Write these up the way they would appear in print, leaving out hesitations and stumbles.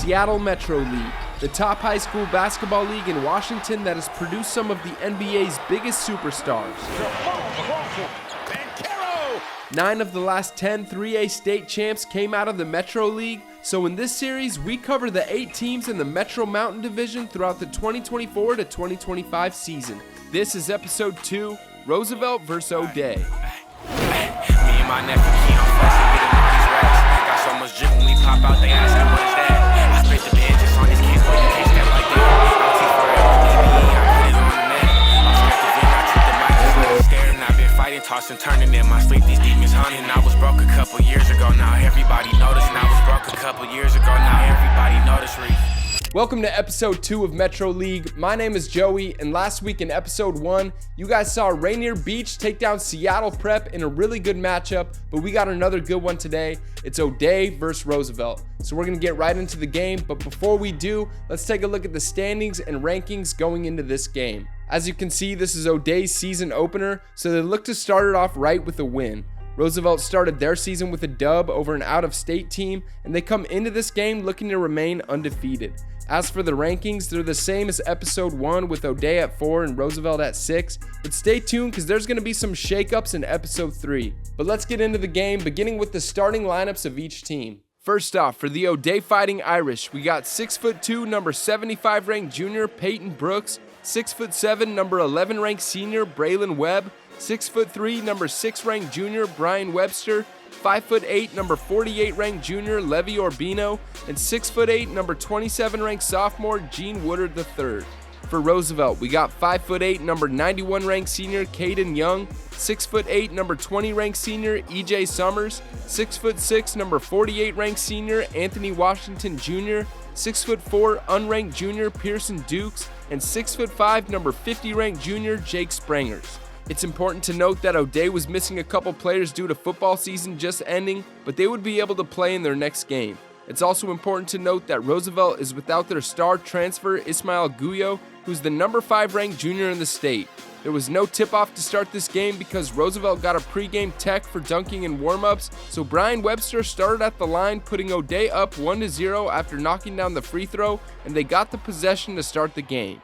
Seattle Metro League, the top high school basketball league in Washington that has produced some of the NBA's biggest superstars. 9 of the last 10 3A state champs came out of the Metro League, so in this series, we cover the 8 teams in the Metro Mountain Division throughout the 2024 to 2025 season. This is episode 2, Roosevelt vs. O'Day. Me and my nephew Keon Flex getting all these racks. Got so much drip when we pop out, they asking what is that? I spit the bed just on his kids, but you can't step like that. I'm T4L, I put it on the net. I'm scared to vent, I treat the mic just like a scared. And I've been fighting, tossing, turning in my sleep, these demons hunting. I was broke a couple years ago, now everybody noticed. And I was broke a couple years ago, now everybody noticed. Welcome to episode 2 of Metro League. My name is Joey, and last week in episode 1, you guys saw Rainier Beach take down Seattle Prep in a really good matchup, but we got another good one today. It's O'Day versus Roosevelt. So we're going to get right into the game, but before we do, let's take a look at the standings and rankings going into this game. As you can see, this is O'Day's season opener, so they look to start it off right with a win. Roosevelt started their season with a dub over an out-of-state team, and they come into this game looking to remain undefeated. As for the rankings, they're the same as episode 1 with O'Day at 4 and Roosevelt at 6, but stay tuned because there's going to be some shakeups in episode 3. But let's get into the game, beginning with the starting lineups of each team. First off, for the O'Day Fighting Irish, we got 6'2", number 75 ranked junior Peyton Brooks, 6'7", number 11 ranked senior Braylon Webb, 6'3", number 6 ranked junior Brian Webster, 5'8", number 48 ranked junior Levi Orbino, and 6'8", number 27 ranked sophomore Gene Woodard III. For Roosevelt, we got 5'8", number 91 ranked senior Caden Young, 6'8", number 20 ranked senior EJ Summers, 6'6", number 48 ranked senior Anthony Washington Jr., 6'4", unranked junior Pearson Dukes, and 6'5", number 50 ranked junior Jake Sprangers. It's important to note that O'Day was missing a couple players due to football season just ending, but they would be able to play in their next game. It's also important to note that Roosevelt is without their star transfer Ismail Guyo, who's the number 5 ranked junior in the state. There was no tip-off to start this game because Roosevelt got a pregame tech for dunking and warm-ups, so Brian Webster started at the line, putting O'Day up 1-0 after knocking down the free throw, and they got the possession to start the game.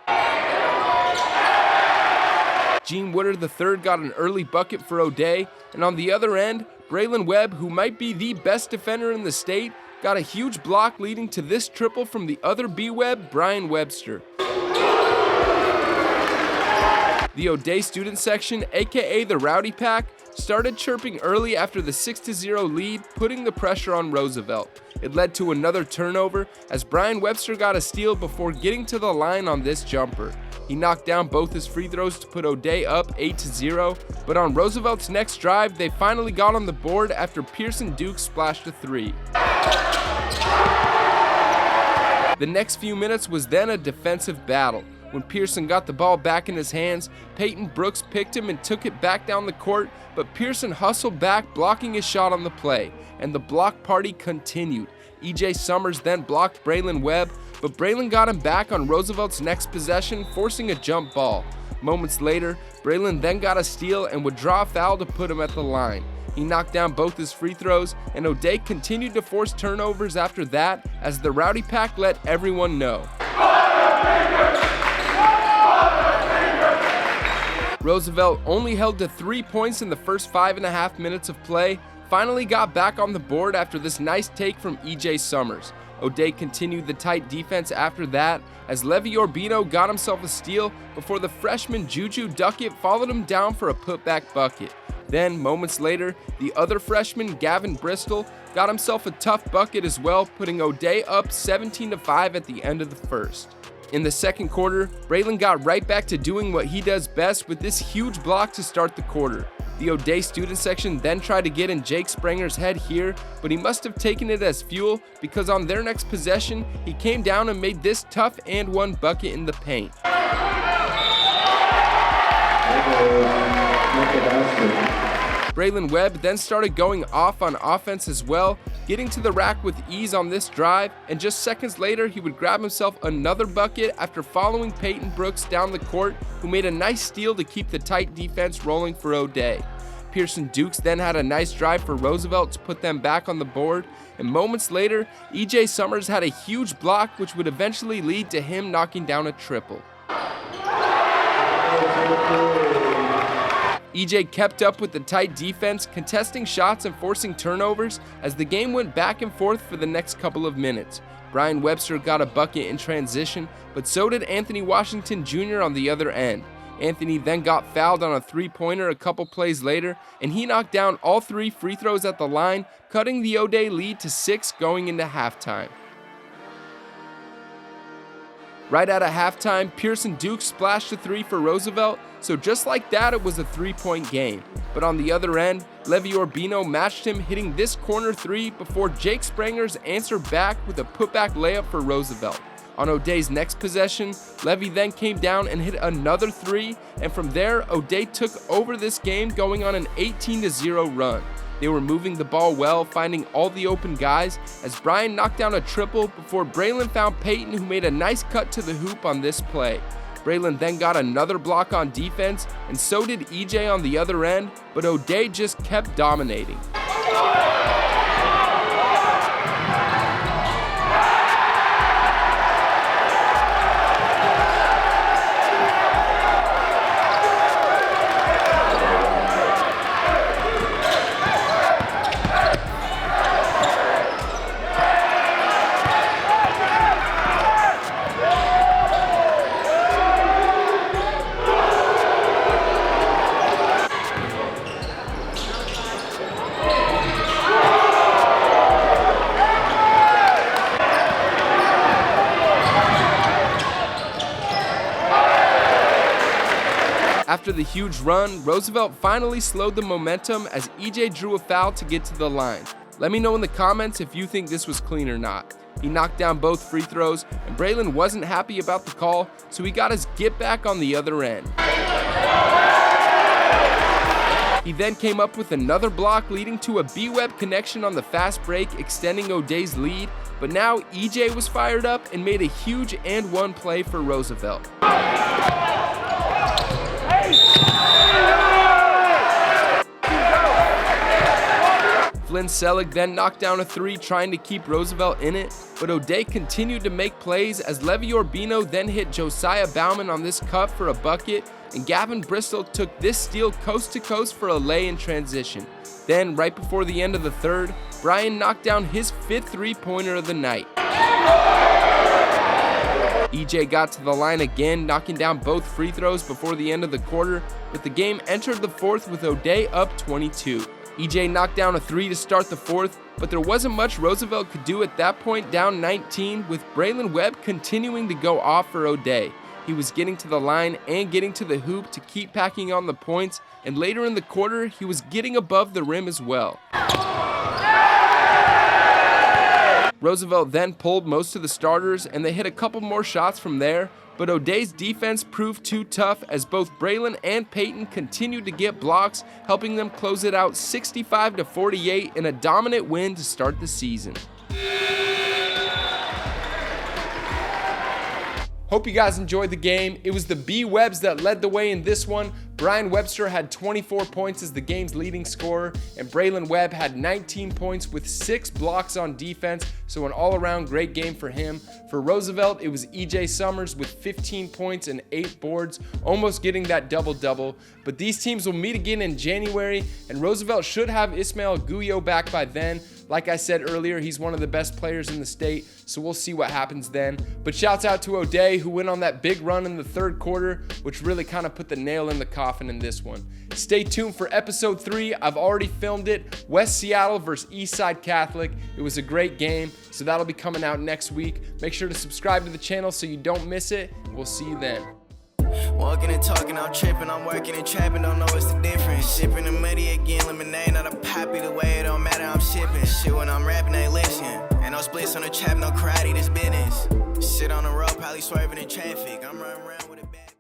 Gene Woodard III got an early bucket for O'Day, and on the other end, Braylon Webb, who might be the best defender in the state, got a huge block leading to this triple from the other B-Webb, Brian Webster. The O'Day student section, aka the Rowdy Pack, started chirping early after the 6-0 lead, putting the pressure on Roosevelt. It led to another turnover as Brian Webster got a steal before getting to the line on this jumper. He knocked down both his free throws to put O'Day up 8-0, but on Roosevelt's next drive, they finally got on the board after Pearson Duke splashed a 3. The next few minutes was then a defensive battle. When Pearson got the ball back in his hands, Peyton Brooks picked him and took it back down the court, but Pearson hustled back, blocking his shot on the play, and the block party continued. EJ Summers then blocked Braylon Webb, but Braylon got him back on Roosevelt's next possession, forcing a jump ball. Moments later, Braylon then got a steal and would draw a foul to put him at the line. He knocked down both his free throws, and O'Day continued to force turnovers after that as the Rowdy Pack let everyone know. Roosevelt only held to 3 points in the first 5.5 minutes of play, finally got back on the board after this nice take from EJ Summers. O'Day continued the tight defense after that as Levi Orbino got himself a steal before the freshman Juju Duckett followed him down for a putback bucket. Then, moments later, the other freshman Gavin Bristol got himself a tough bucket as well, putting O'Day up 17-5 at the end of the first. In the second quarter, Braylon got right back to doing what he does best with this huge block to start the quarter. The O'Day student section then tried to get in Jake Spranger's head here, but he must have taken it as fuel because on their next possession, he came down and made this tough and one bucket in the paint. Braylon Webb then started going off on offense as well, getting to the rack with ease on this drive, and just seconds later he would grab himself another bucket after following Peyton Brooks down the court, who made a nice steal to keep the tight defense rolling for O'Day. Pearson Dukes then had a nice drive for Roosevelt to put them back on the board, and moments later, E.J. Summers had a huge block which would eventually lead to him knocking down a triple. EJ kept up with the tight defense, contesting shots and forcing turnovers as the game went back and forth for the next couple of minutes. Brian Webster got a bucket in transition, but so did Anthony Washington Jr. on the other end. Anthony then got fouled on a three-pointer a couple plays later, and he knocked down all 3 free throws at the line, cutting the O'Day lead to 6 going into halftime. Right out of halftime, Pearson Dukes splashed a 3 for Roosevelt, so just like that, it was a 3-point game. But on the other end, Levi Orbino matched him, hitting this corner 3 before Jake Spranger's answered back with a putback layup for Roosevelt. On O'Day's next possession, Levy then came down and hit another 3, and from there, O'Day took over this game, going on an 18-0 run. They were moving the ball well, finding all the open guys, as Brian knocked down a triple before Braylon found Peyton, who made a nice cut to the hoop on this play. Braylon then got another block on defense, and so did EJ on the other end, but O'Day just kept dominating. After the huge run, Roosevelt finally slowed the momentum as EJ drew a foul to get to the line. Let me know in the comments if you think this was clean or not. He knocked down both free throws, and Braylon wasn't happy about the call, so he got his get back on the other end. He then came up with another block, leading to a B-Web connection on the fast break, extending O'Day's lead, but now EJ was fired up and made a huge and-one play for Roosevelt. Flynn Selig then knocked down a 3, trying to keep Roosevelt in it, but O'Day continued to make plays as Levi Orbino then hit Josiah Bauman on this cut for a bucket, and Gavin Bristol took this steal coast to coast for a lay in transition. Then, right before the end of the third, Brian knocked down his 5th three-pointer of the night. EJ got to the line again, knocking down both free throws before the end of the quarter, but the game entered the fourth with O'Day up 22. EJ knocked down a 3 to start the fourth, but there wasn't much Roosevelt could do at that point, down 19, with Braylon Webb continuing to go off for O'Day. He was getting to the line and getting to the hoop to keep packing on the points, and later in the quarter, he was getting above the rim as well. Roosevelt then pulled most of the starters, and they hit a couple more shots from there, but O'Day's defense proved too tough as both Braylon and Peyton continued to get blocks, helping them close it out 65-48 in a dominant win to start the season. Hope you guys enjoyed the game. It was the B-Webs that led the way in this one. Brian Webster had 24 points as the game's leading scorer, and Braylon Webb had 19 points with 6 blocks on defense, so an all-around great game for him. For Roosevelt, it was EJ Summers with 15 points and 8 boards, almost getting that double-double. But these teams will meet again in January, and Roosevelt should have Ismael Guyo back by then. Like I said earlier, he's one of the best players in the state, so we'll see what happens then. But shouts out to O'Day, who went on that big run in the third quarter, which really kind of put the nail in the coffin in this one. Stay tuned for episode 3. I've already filmed it. West Seattle versus Eastside Catholic. It was a great game, so that'll be coming out next week. Make sure to subscribe to the channel so you don't miss it. We'll see you then. Walking and talking, I'm tripping, I'm working and trapping, don't know what's the difference. Shipping the money again, lemonade, not a poppy, the way it don't matter, I'm shipping. Shit when I'm rapping, they listen. Ain't no splits on the trap, no karate, this business. Shit on the road, probably swerving in traffic, I'm running around with a bad